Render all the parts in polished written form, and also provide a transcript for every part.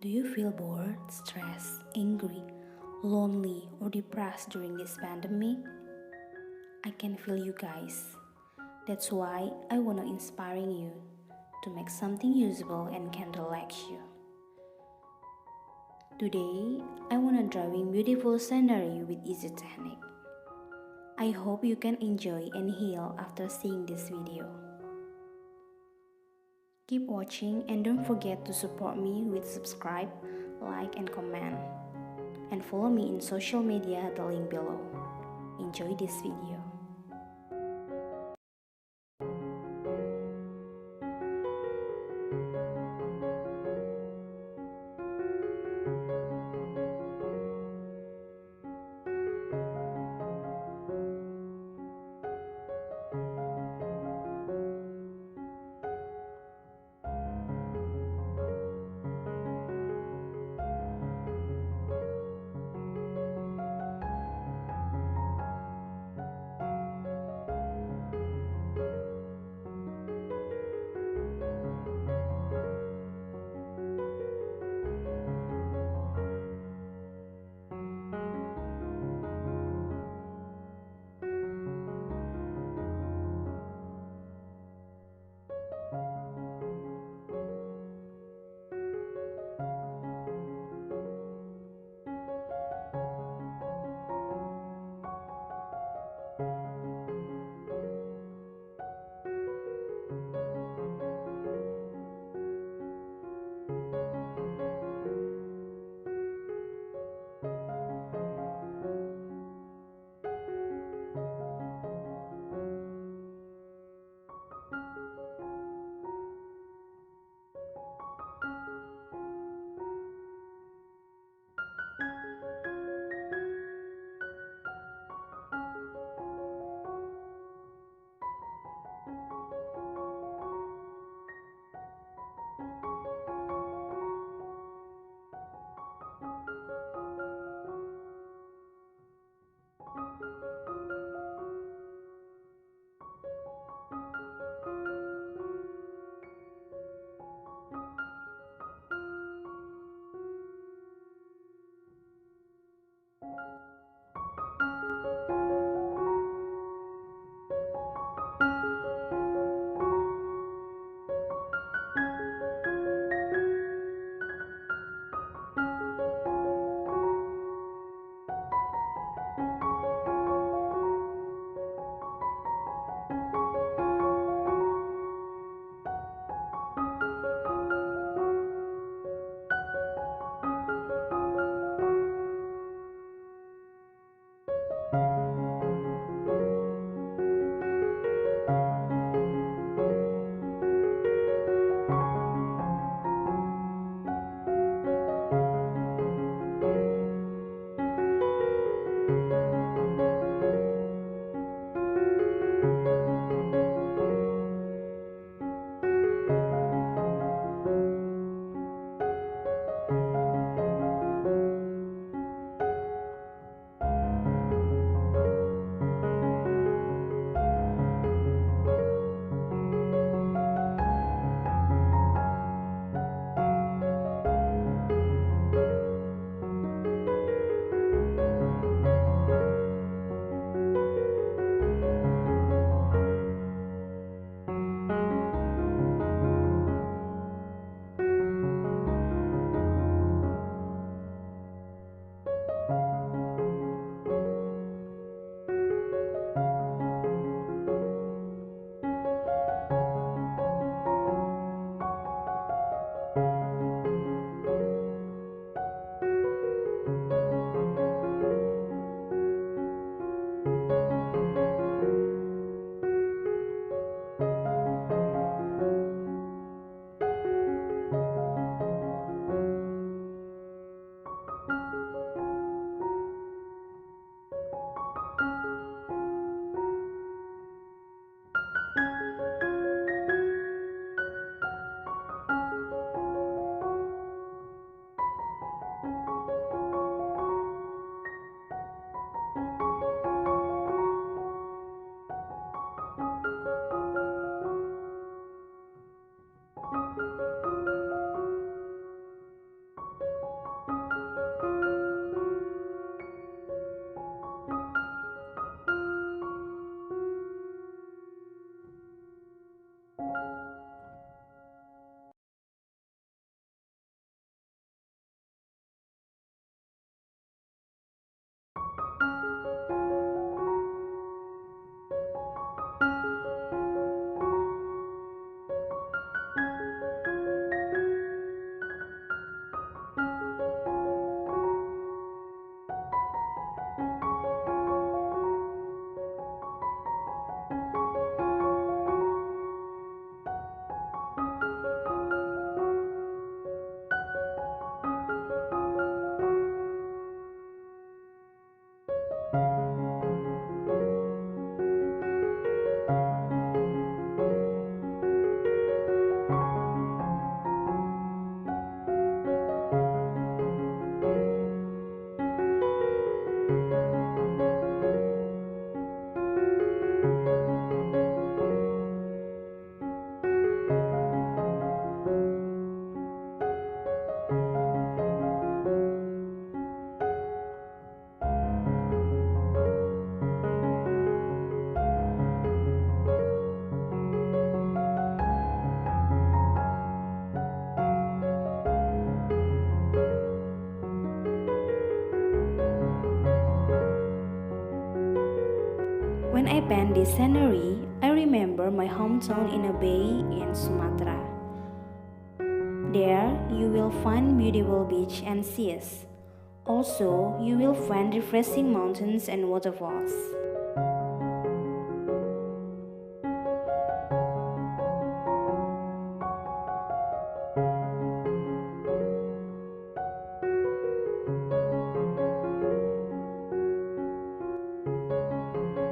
Do you feel bored, stressed, angry, lonely, or depressed during this pandemic? I can feel you guys. That's why I wanna inspiring you to make something usable and can relax you. Today, I wanna drawing beautiful scenery with easy technique. I hope you can enjoy and heal after seeing this video. Keep watching and don't forget to support me with subscribe, like, and comment. And follow me in social media at the link below. Enjoy this video. When I paint this scenery, I remember my hometown in a bay in Sumatra. There, you will find beautiful beach and seas. Also, you will find refreshing mountains and waterfalls.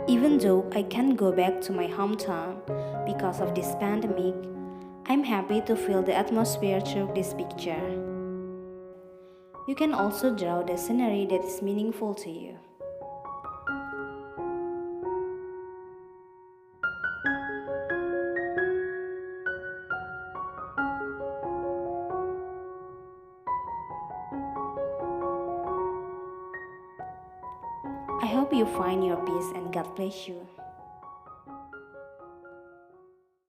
Even though I can't go back to my hometown because of this pandemic, I'm happy to feel the atmosphere through this picture. You can also draw the scenery that is meaningful to you. I hope you find your peace and God bless you.